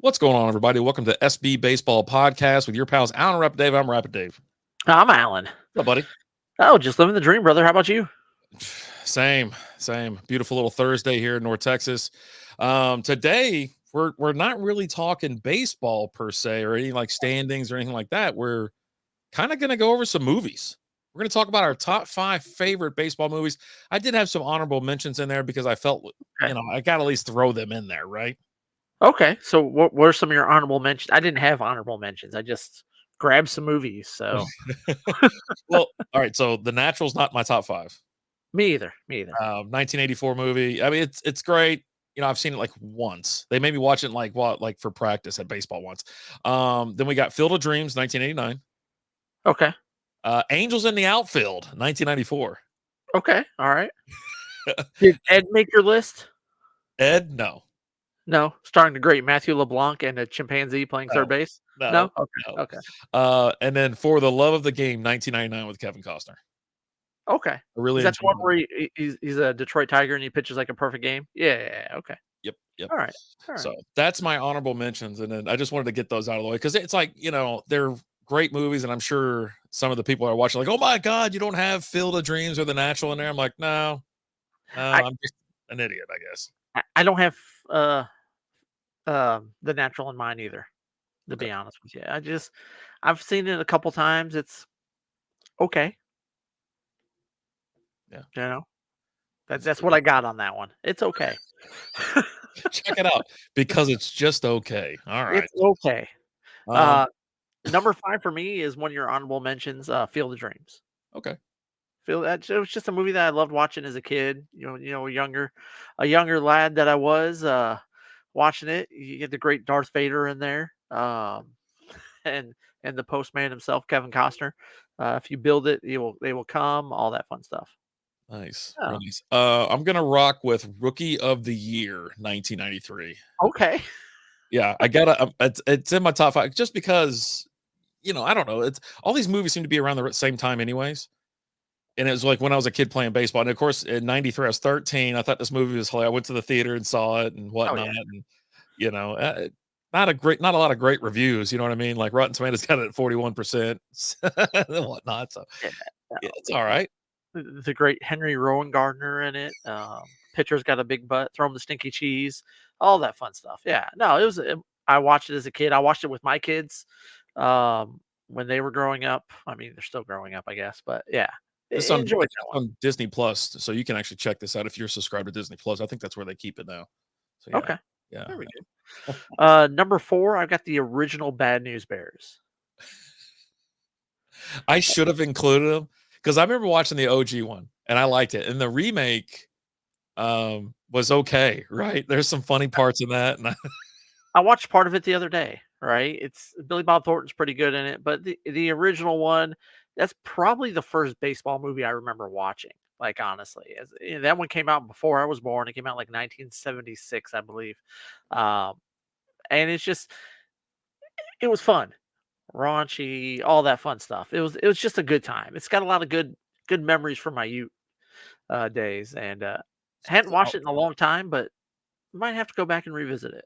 What's going on, everybody? Welcome to SB Baseball Podcast with your pals Alan and Rapid Dave. I'm Rapid Dave. I'm Alan. What's up, buddy? Oh, just living the dream, brother. How about you? Same. Beautiful little Thursday here in North Texas. Today we're not really talking baseball per se or any like standings or anything like that. We're kind of going to go over some movies. We're going to talk about our top 5 favorite baseball movies. I did have some honorable mentions in there because I felt, Okay. I got to at least throw them in there, right? Okay. So, what are some of your honorable mentions? I didn't have honorable mentions. I just grabbed some movies. So, Well, all right. So The Natural's not my top 5. me either. Me either. 1984 movie. I mean, it's great. I've seen it like once. They made me watch it like for practice at baseball once. Then we got Field of Dreams, 1989. Okay. Angels in the Outfield, 1994. Okay. All right. Did Ed make your list? Ed, no, No. Starring the great Matthew LeBlanc and a chimpanzee playing third no, base. no, No. Okay. no. Okay. And then For the Love of the Game, 1999 with Kevin Costner. Okay. I really Is that the enjoyed one that. where he's a Detroit Tiger and he pitches like a perfect game? Yeah. Okay. Yep. All right. All right. So that's my honorable mentions, and then I just wanted to get those out of the way because it's like they're great movies, and I'm sure some of the people are watching like, oh my god, you don't have Field of Dreams or The Natural in there. I'm like, no, I I'm just an idiot, I guess. I don't have uh the natural in mind either. To Okay, be honest with you, I've seen it a couple times. It's okay, yeah, you know. it's That's what I got on that one. It's okay. check it out because it's just okay. All right. It's okay. Um. Uh, Number 5 for me is one of your honorable mentions, Field of Dreams. Okay. Feel that it was just a movie that I loved watching as a kid. A younger lad that I was watching it. You get the great Darth Vader in there, and the postman himself, Kevin Costner. If you build it, they will come. All that fun stuff. Nice. Oh, Real nice. I'm gonna rock with Rookie of the Year, 1993. okay. Yeah, I gotta. It's in my top 5 just because I don't know. It's all these movies seem to be around the same time, anyways. And it was like when I was a kid playing baseball. And of course, in '93, I was 13. I thought this movie was hilarious. I went to the theater and saw it and Oh whatnot. yeah. And you know, uh, not a lot of great reviews. You know what I mean? Like Rotten Tomatoes got it at 41% and whatnot. So Yeah. yeah, No, it's all right. the great Henry Rowan Gardner in it. Pitcher's got a big butt. Throw him the stinky cheese. All that fun stuff. Yeah. No, it was. I watched it as a kid. I watched it with my kids when they were growing up. I mean, they're still growing up, I guess. But yeah, This on enjoyed it's that one. on Disney Plus, so you can actually check this out if you're subscribed to Disney Plus. I think that's where they keep it now. So yeah, Okay. yeah. There we go. Number 4, I've got the original Bad News Bears. I should have included them because I remember watching the OG one and I liked it, and the remake was okay, right? There's some funny parts in that, and I watched part of it the other day, right? It's Billy Bob Thornton's pretty good in it, but the original one, that's probably the first baseball movie I remember watching. Like honestly, that one came out before I was born. It came out like 1976, I believe, um, and it was fun, raunchy, all that fun stuff. It was just a good time. It's got a lot of good memories from my youth days, and hadn't watched it in a long time, but might have to go back and revisit it.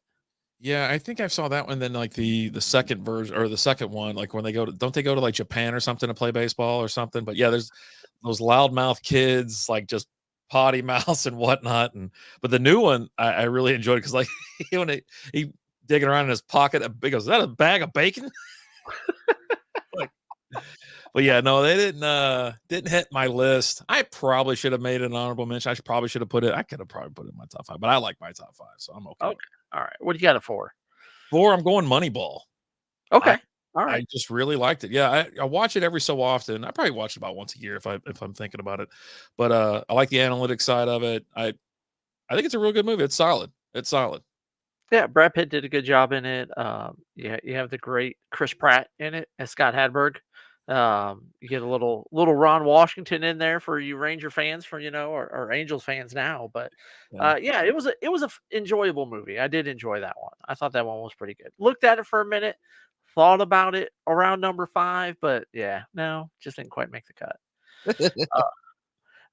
yeah, I think I saw that one. Then like the second version or the second one, like when they go to don't they go to like Japan or something to play baseball or something? But yeah, there's those loudmouth kids like just potty mouths and whatnot. And but the new one I really enjoyed because like when he digging around in his pocket, he goes, "Is that a bag of bacon?" Like, but yeah, no, they didn't hit my list. I probably should have made an honorable mention. Probably should have put it. I could have probably put it in my top 5, but I like my top 5, so I'm okay. Okay, all right. What do you got it for? 4, I'm going Moneyball. I Okay, all right. I just really liked it. Yeah, I watch it every so often. I probably watch it about once a year if I'm thinking about it. But I like the analytics side of it. I think it's a real good movie. It's solid. It's solid. Yeah, Brad Pitt did a good job in it. Yeah, you have the great Chris Pratt in it as Scott Hadberg. You get a little Ron Washington in there for you Ranger fans, for or Angels fans now. But Yeah. yeah, it was a enjoyable movie. I did enjoy that one. I thought that one was pretty good. Looked at it for a minute, thought about it around number 5, but yeah, no, just didn't quite make the cut. Uh,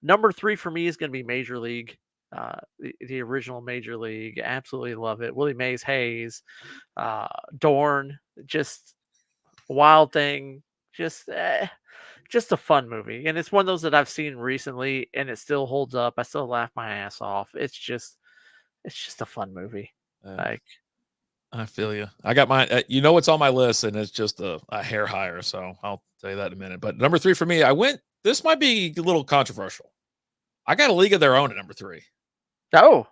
Number 3 for me is going to be Major League. The original Major League, absolutely love it. Willie Mays Hayes, Dorn, just Wild Thing, just just a fun movie, and it's one of those that I've seen recently, and it still holds up. I still laugh my ass off. It's just a fun movie. Uh, Like, I feel you. I got my, you know, what's on my list, and it's just a hair higher. So I'll tell you that in a minute. But number three for me, I went. This might be a little controversial. I got A League of Their Own at number three, oh,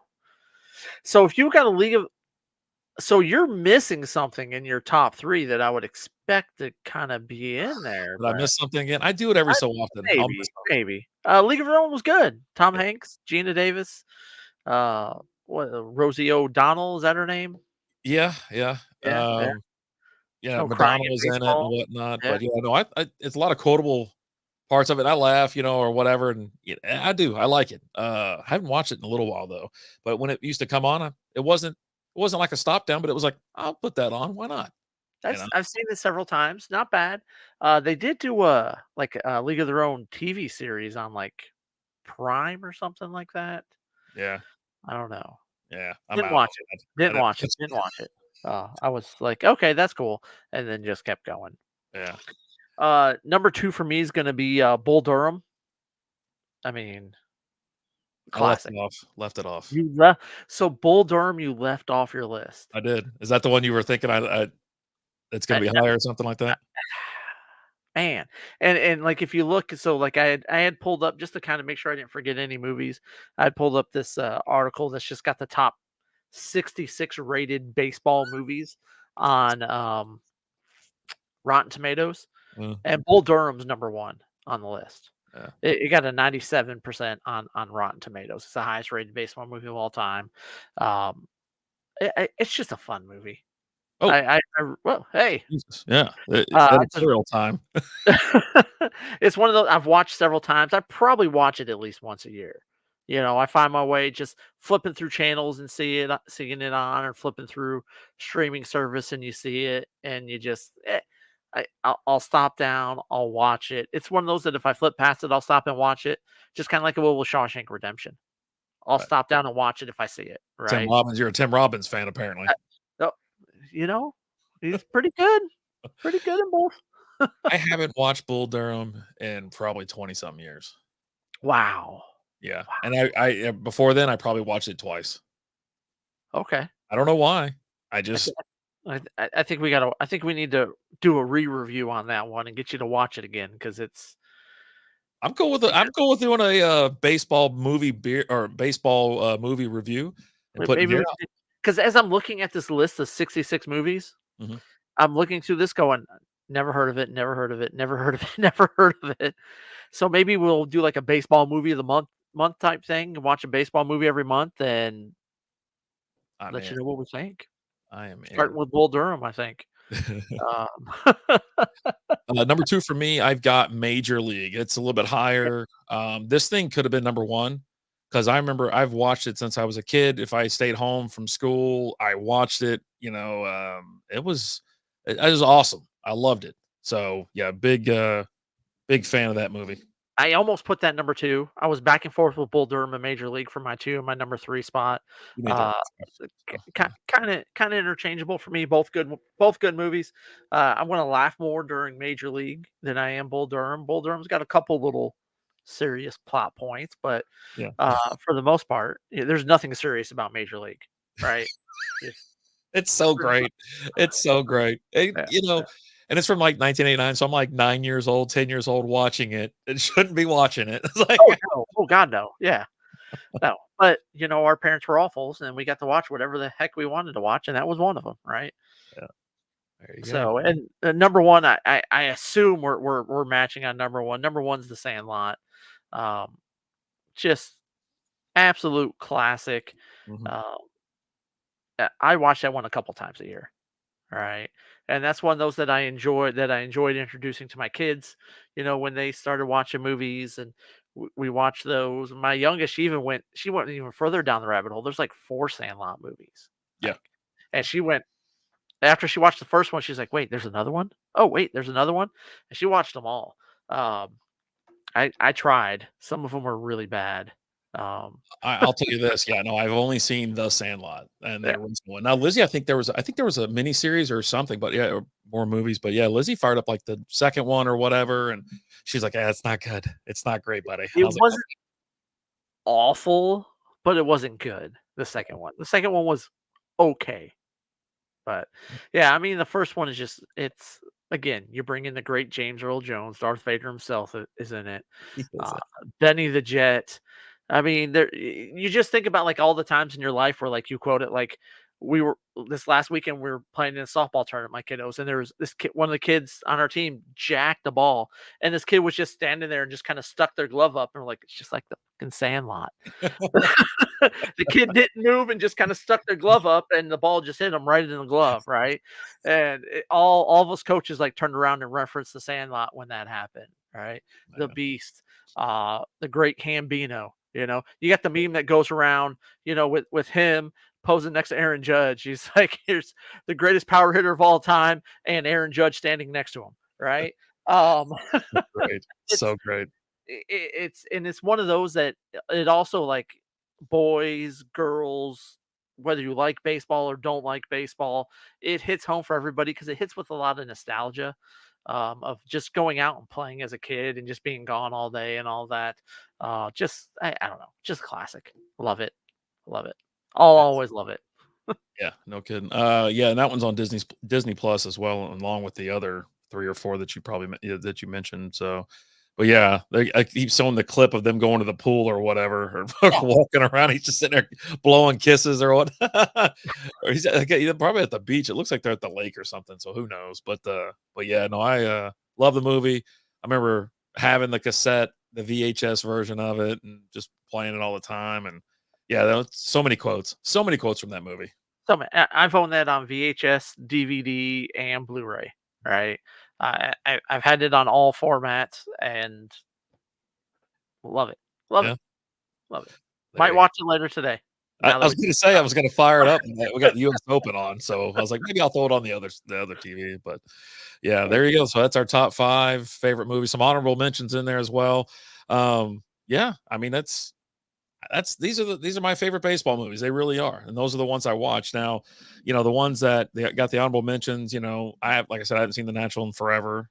so if you got a league of, so you're missing something in your top three that I would expect to kind of be in there, but I but missed something again. I do it every I, so often. I'll miss maybe, something. maybe. League of Their Own was good. Tom Hanks, Gina Davis, uh, what, Rosie O'Donnell, is that her name? Yeah, yeah. Yeah, yeah. Yeah, No crying Madonna in was in it and baseball. whatnot, Yeah. but yeah, no, it's a lot of quotable parts of it. I laugh, you know, or whatever, and yeah, I do. I like it. I haven't watched it in a little while though, but when it used to come on, it wasn't like a stop down, but it was like, I'll put that on. Why not? You know? I've seen it several times, not bad. They did do a League of Their Own TV series on, like, Prime or something like that. Yeah, I don't know. yeah. I'm Didn't out watch on it. that. I Didn't watch it. I was like, "Okay, that's cool," and then just kept going. yeah. Number 2 for me is gonna be, Bull Durham. I mean, I left classic. it off. Left it off. You left So Bull Durham, you left off your list. I did. Is that the one you were thinking? I it's gonna be No, higher or something like that? man, and, like, if you look, so, like, I had pulled up just to kinda make sure I didn't forget any movies. I had pulled up this, article that's just got the top 66 rated baseball movies on, Rotten Tomatoes, Mm, and Bull Durham's number 1 on the list. yeah. It got a 97% on Rotten Tomatoes. It's the highest rated baseball movie of all time. Um, it's just a fun movie. Oh, Well, hey, Jesus. Yeah. I just Editorial time. it's one of those I've watched several times. I probably watch it at least once a year. I find my way just flipping through channels and seeing it on, or flipping through streaming service and you see it and you just I'll stop down, I'll watch it. It's one of those that if I flip past it, I'll stop and watch it. Just kind of like it will with Shawshank Redemption. I'll Right. stop down and watch it if I see it. Tim Right? Robbins. You're a Tim Robbins fan, apparently. Uh, no, you know, he's pretty good in both. I haven't watched Bull Durham in probably 20 something years. Wow. Yeah, and I before then, I probably watched it twice. Okay. I don't know why. I I thi just I think we gotta I think we need to do a re-review on that one and get you to watch it again because I'm cool with doing a, baseball movie beer or baseball, movie review and putting maybe beer we out. should, because as I'm looking at this list of 66 movies, Mhm. I'm looking through this going, "Never heard of it, never heard of it, never heard of it, never heard of it." So maybe we'll do like a baseball movie of the month type thing and watch a baseball movie every month and I'm let in. you know what we think. I am Starting in. with Bull Durham, I think. Um, Number 2 for me, I've got Major League. It's a little bit higher. This thing could have been number 1 because I remember I've watched it since I was a kid. If I stayed home from school, I watched it, you know, it was awesome. I loved it. So, yeah, big fan of that movie. I almost put that number 2. I was back and forth with Bull Durham and Major League for my 2 and my number 3 spot. You made the right Uh, choice. So, yeah. kinda interchangeable for me, both good movies. I'm gonna laugh more during Major League than I am Bull Durham. Bull Durham's got a couple little serious plot points, but, Yeah. for the most part, there's nothing serious about Major League, right? Just It's so for the mo great. It's so great. And, yeah, you know, yeah. and it's from, like, 1989, so I'm, like, 9 years old, 10 years old watching it, and shouldn't be watching it. It's like Oh, no. Oh, god, no. Yeah. No. But, our parents were awful, and we got to watch whatever the heck we wanted to watch, and that was one of them, right? Yeah, there you go. So, and number 1, I assume we're matching on number 1. Number 1's The Sandlot. Um, just absolute classic. Mhm. Um, I watch that one a couple times a year, right? And that's one of those that I enjoyed introducing to my kids, when they started watching movies and we watched those. My youngest, she went even further down the rabbit hole. There's like 4 Sandlot movies. Yeah. Like, and she went after she watched the first one, she's like, "Wait, there's another one? Oh, wait, there's another one?" And she watched them all. Um, I tried. Some of them were really bad. Um, I'll tell you this, yeah, no, I've only seen The Sandlot and the yeah, original one. Now, Lizzie, I think there was a miniseries or something, but yeah, or more movies, but yeah, Lizzie fired up like the second one or whatever, and she's like, "Yeah, it's not good. It's not great, buddy." And I it was like, wasn't awful, but it wasn't good. The second one was okay. But yeah, I mean, the first one is just it's again, you bring in the great James Earl Jones, Darth Vader himself is in it. "Oh." Uh, Benny the Jet. I mean, you just think about like all the times in your life where like you quote it like we were this last weekend we were playing in a softball tournament, my kiddos, and there was this kid, one of the kids on our team jacked the ball, and this kid was just standing there and just kind of stuck their glove up, and we're like, it's just like the fucking Sandlot. The kid didn't move and just kind of stuck their glove up, and the ball just hit him right in the glove, right? And all of us coaches like turned around and referenced the Sandlot when that happened, right? The Man. Beast, the Great Cambino. You got the meme that goes around, with him posing next to Aaron Judge. He's like, here's the greatest power hitter of all time, and Aaron Judge standing next to him, right? Um, Great. it's So great. it's one of those that it also like boys, girls, whether you like baseball or don't like baseball, it hits home for everybody because it hits with a lot of nostalgia of just going out and playing as a kid and just being gone all day and all that. Just I don't know, just classic. Love it. I'll always love it. Yeah, no kidding. Yeah, and that one's on Disney Plus as well, along with the other 3 or 4 that you probably yeah, that you mentioned. So, but yeah, I keep showing the clip of them going to the pool or whatever, or Yeah. walking around. He's just sitting there blowing kisses or what, or he's like, probably at the beach. It looks like they're at the lake or something. So who knows? But yeah, no, I love the movie. I remember having the cassette, the VHS version of it, and just playing it all the time. And yeah, there was so many quotes from that movie. I've owned that on VHS, DVD, and Blu-ray. Right. I've had it on all formats and love it. Love it. Yeah. Love it. There Might you go. watch it later today. Now I that was we gonna say I was gonna fire it up, and we got the US Open on, so I was like, maybe I'll throw it on the other TV, but yeah, there you go. So that's our top 5 favorite movies. Some honorable mentions in there as well. Yeah, I mean, these are my favorite baseball movies. They really are, and those are the ones I watch. Now, the ones that they got the honorable mentions, I have like I said, I haven't seen The Natural in forever,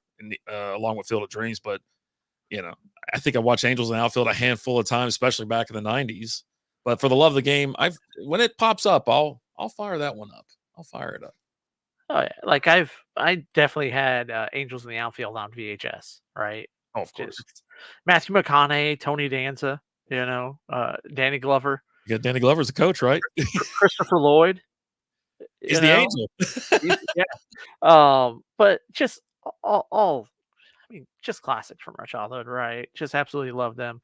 along with Field of Dreams, but, you know, I think I watched Angels in the Outfield a handful of times, especially back in the '90s. But for the love of the game, when it pops up, I'll fire that one up. I'll fire it up. oh yeah, like I definitely had Angels in the Outfield on VHS, right? Oh, of Just course. Matthew McConaughey, Tony Danza, Danny Glover, You got Danny Glover as a coach, right? Christopher Lloyd, He's you the know. angel. Yeah. But just all I mean, just classics from our childhood, right? Just absolutely love them.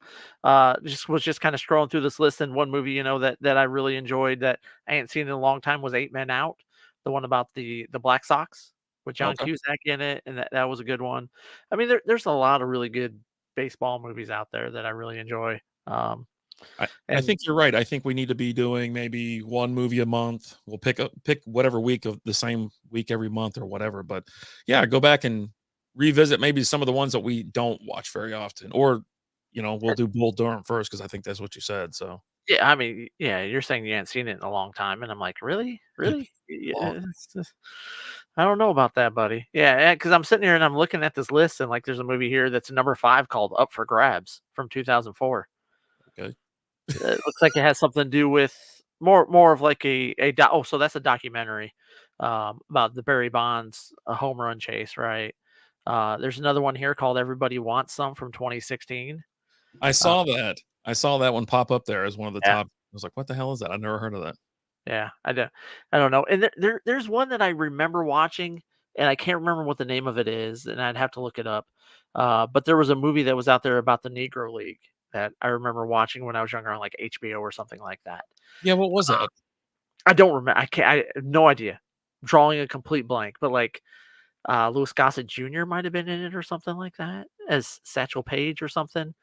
Just kind of scrolling through this list, and one movie, that I really enjoyed that I hadn't seen in a long time was Eight Men Out, the one about the Black Sox with John Okay. Cusack in it, and that was a good one. I mean, there's a lot of really good baseball movies out there that I really enjoy. Um, I and think you're right. I think we need to be doing maybe 1 movie a month. We'll pick whatever week of the same week every month or whatever, but yeah, go back and revisit maybe some of the ones that we don't watch very often, or, we'll do Bull Durham first because I think that's what you said, so yeah, I mean, yeah, you're saying you hadn't seen it in a long time, and I'm like, really, really? Yeah, long. I don't know about that, buddy. Yeah, because I'm sitting here and I'm looking at this list, and like, there's a movie here that's number 5 called Up for Grabs from 2004. Okay. It looks like it has something to do with more of like so that's a documentary about the Barry Bonds a home run chase, right? There's another one here called Everybody Wants Some from 2016. I Uh, saw that. I saw that one pop up there as one of the yeah. top. I was like, "What the hell is that? I've never heard of that." Yeah, I don't know. And there's one that I remember watching, and I can't remember what the name of it is, and I'd have to look it up. But there was a movie that was out there about the Negro League that I remember watching when I was younger on like HBO or something like that. Yeah, what was that? I don't remember. I have no idea. Drawing a complete blank, but like Louis Gossett Jr. might have been in it or something like that as Satchel Paige or something.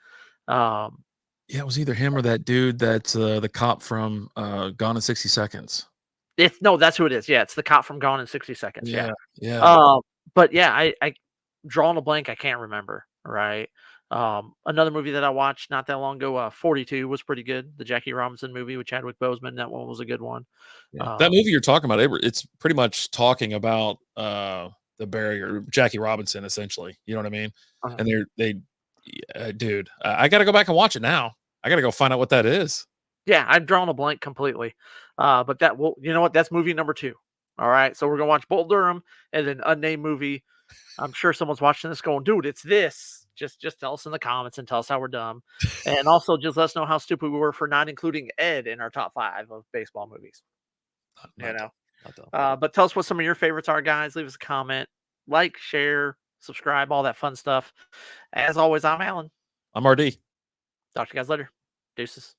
Um, Yeah, it was either him or that dude that's, the cop from, Gone in 60 Seconds. it's no, that's who it is. Yeah, it's the cop from Gone in 60 Seconds. Yeah. Yeah, yeah. Um, but yeah, I drawing a blank, I can't remember, right? Another movie that I watched not that long ago, 42 was pretty good. The Jackie Robinson movie with Chadwick Boseman. That one was a good one. Yeah. That movie you're talking about, it's pretty much talking about the barrier, Jackie Robinson, essentially. You know what I mean? Uh, And dude, I got to go back and watch it now. I got to go find out what that is. yeah, I've drawn a blank completely. But that will, you know what? That's movie number 2. All right, so we're gonna watch Bull Durham and then unnamed movie. I'm sure someone's watching this going, dude, it's this. Just tell us in the comments and tell us how we're dumb, and also just let us know how stupid we were for not including Ed in our top 5 of baseball movies. You Not know, dumb. Not dumb. but tell us what some of your favorites are, guys. Leave us a comment, like, share, subscribe, all that fun stuff. As always, I'm Alan. I'm RD. Talk to you guys later. Deuces.